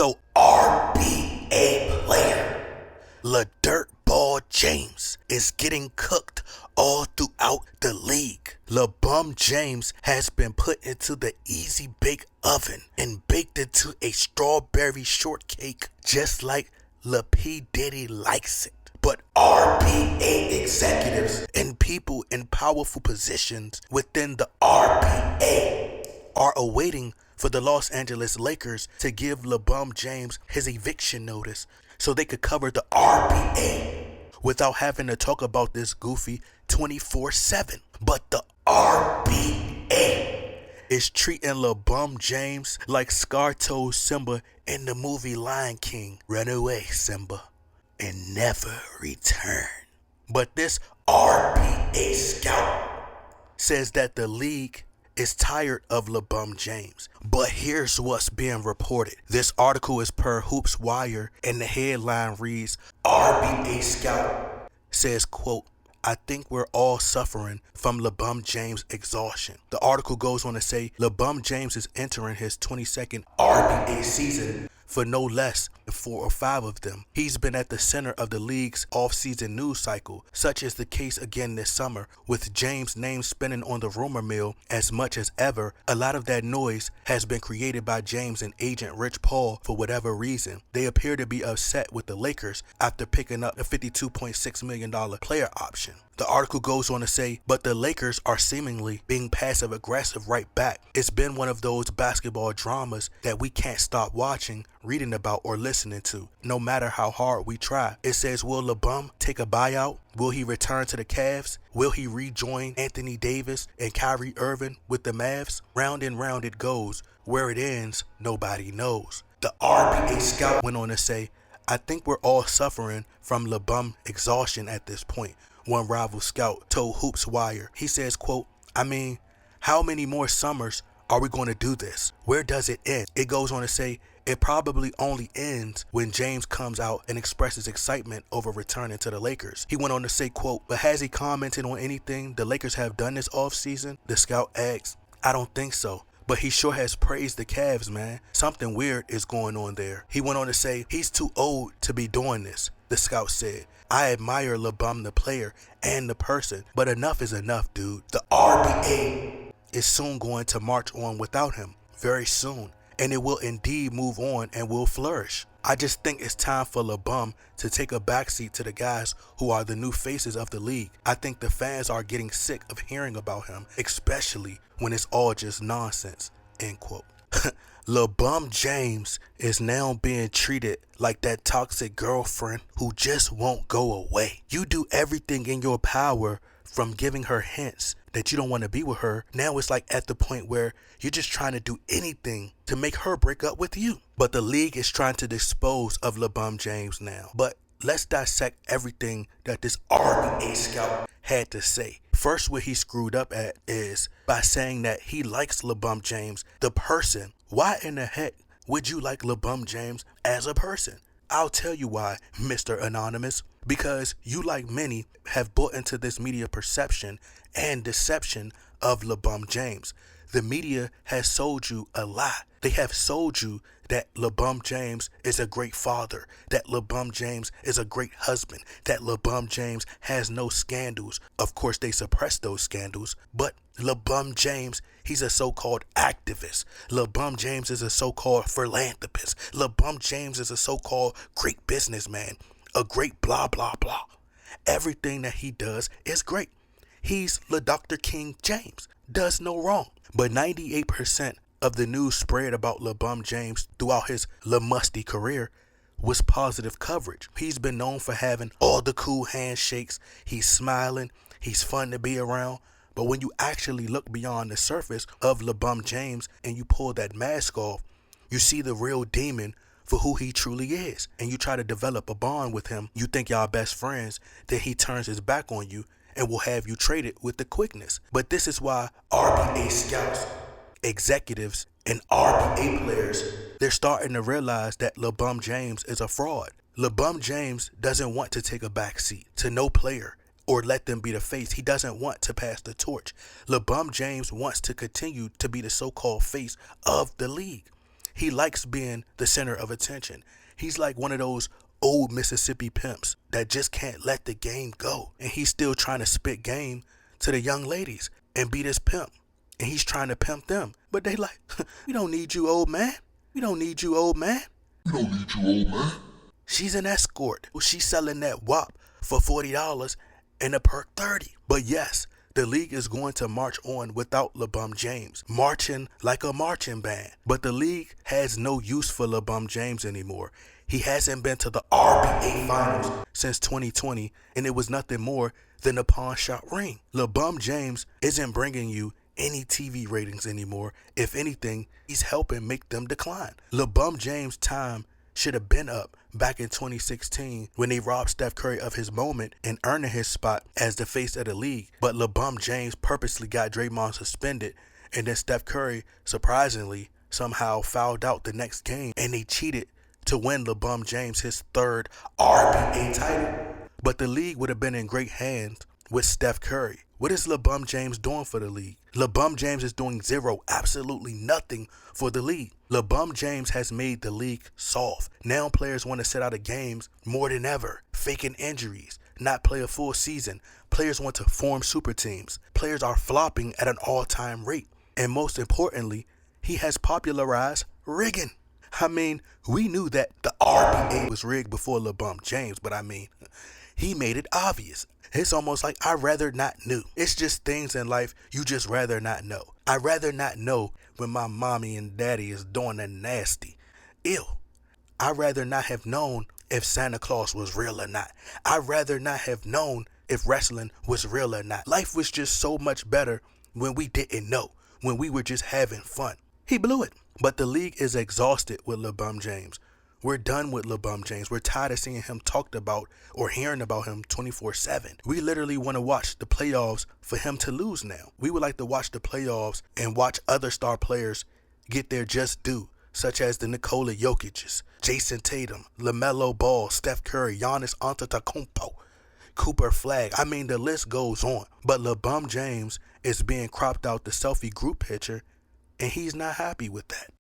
So RBA player LaDirtball James is getting cooked all throughout the league. LeBron James has been put into the easy bake oven and baked into a strawberry shortcake just like Lil P. Diddy likes it. But RBA executives and people in powerful positions within the RBA are awaiting for the Los Angeles Lakers to give LeBron James his eviction notice so they could cover the RBA without having to talk about this goofy 24/7. But the RBA is treating LeBron James like Scar told Simba in the movie Lion King, "Run away, Simba, and never return." But this RBA scout says that the league is tired of LeBron James. But here's what's being reported. This article is per Hoops Wire and the headline reads, RBA scout says, quote, "I think we're all suffering from LeBron James exhaustion." The article goes on to say LeBron James is entering his 22nd RBA season for no less than 4 or 5 of them. He's been at the center of the league's off-season news cycle, such is the case again this summer, with James' name spinning on the rumor mill as much as ever. A lot of that noise has been created by James and agent Rich Paul for whatever reason. They appear to be upset with the Lakers after picking up a $52.6 million player option. The article goes on to say, but the Lakers are seemingly being passive-aggressive right back. It's been one of those basketball dramas that we can't stop watching, reading about, or listening to, no matter how hard we try. It says, will LeBron take a buyout? Will he return to the Cavs? Will he rejoin Anthony Davis and Kyrie Irving with the Mavs? Round and round it goes. Where it ends, nobody knows. The RBA scout went on to say, I think we're all suffering from LeBron exhaustion at this point. One rival scout told Hoops Wire. He says, quote, I mean, how many more summers are we going to do this? Where does it end? It goes on to say, it probably only ends when James comes out and expresses excitement over returning to the Lakers. He went on to say, quote, but has he commented on anything the Lakers have done this offseason? The scout asked. I don't think so. But he sure has praised the Cavs, man. Something weird is going on there. He went on to say, he's too old to be doing this, the scout said. I admire LeBron the player and the person, but enough is enough, dude. The RBA is soon going to march on without him, very soon, and it will indeed move on and will flourish. I just think it's time for LeBron to take a backseat to the guys who are the new faces of the league. I think the fans are getting sick of hearing about him, especially when it's all just nonsense, end quote. LeBron James is now being treated like that toxic girlfriend who just won't go away. You do everything in your power, from giving her hints that you don't want to be with her. Now it's like at the point where you're just trying to do anything to make her break up with you. But the league is trying to dispose of LeBron James now. But let's dissect everything that this RBA scout had to say. First, what he screwed up at is by saying that he likes LeBron James, the person. Why in the heck would you like LeBron James as a person? I'll tell you why, Mr. Anonymous. Because you, like many, have bought into this media perception and deception of LeBron James. The media has sold you a lie. They have sold you that LeBron James is a great father, that LeBron James is a great husband, that LeBron James has no scandals. Of course, they suppress those scandals, but LeBron James, he's a so-called activist. LeBron James is a so-called philanthropist. LeBron James is a so-called great businessman, a great blah, blah, blah. Everything that he does is great. He's Dr. King James, does no wrong. But 98% of the news spread about LeBron James throughout his LeMusty career was positive coverage. He's been known for having all the cool handshakes. He's smiling. He's fun to be around. But when you actually look beyond the surface of LeBron James and you pull that mask off, you see the real demon for who he truly is. And you try to develop a bond with him. You think y'all best friends. Then he turns his back on you and will have you traded with the quickness. But this is why RBA scouts, executives, and RBA players, they're starting to realize that LeBron James is a fraud. LeBron James doesn't want to take a backseat to no player or let them be the face. He doesn't want to pass the torch. LeBron James wants to continue to be the so-called face of the league. He likes being the center of attention. He's like one of those old Mississippi pimps that just can't let the game go. And he's still trying to spit game to the young ladies and be this pimp. And he's trying to pimp them. But they like, we don't need you, old man. We don't need you, old man. We don't need you, old man. She's an escort. She's selling that WAP for $40 and a perk 30. But yes, the league is going to march on without LeBron James, marching like a marching band. But the league has no use for LeBron James anymore. He hasn't been to the NBA Finals since 2020, and it was nothing more than a pawn shot ring. LeBron James isn't bringing you any TV ratings anymore. If anything, he's helping make them decline. LeBron James' time should have been up back in 2016 when they robbed Steph Curry of his moment and earning his spot as the face of the league. But LeBron James purposely got Draymond suspended, and then Steph Curry surprisingly somehow fouled out the next game, and they cheated to win LeBron James his third NBA title. But the league would have been in great hands with Steph Curry. What is LeBron James doing for the league? LeBron James is doing zero, absolutely nothing for the league. LeBron James has made the league soft. Now players want to sit out of games more than ever, faking injuries, not play a full season. Players want to form super teams. Players are flopping at an all-time rate. And most importantly, he has popularized rigging. I mean, we knew that the NBA was rigged before LeBron James, but I mean, he made it obvious. It's almost like I'd rather not know. It's just things in life you just rather not know. I'd rather not know when my mommy and daddy is doing that nasty. Ew. I'd rather not have known if Santa Claus was real or not. I'd rather not have known if wrestling was real or not. Life was just so much better when we didn't know, when we were just having fun. He blew it. But the league is exhausted with LeBron James. We're done with LeBron James. We're tired of seeing him talked about or hearing about him 24/7. We literally want to watch the playoffs for him to lose now. We would like to watch the playoffs and watch other star players get their just due, such as the Nikola Jokic's, Jason Tatum, LaMelo Ball, Steph Curry, Giannis Antetokounmpo, Cooper Flag. I mean, the list goes on. But LeBron James is being cropped out the selfie group picture, and he's not happy with that.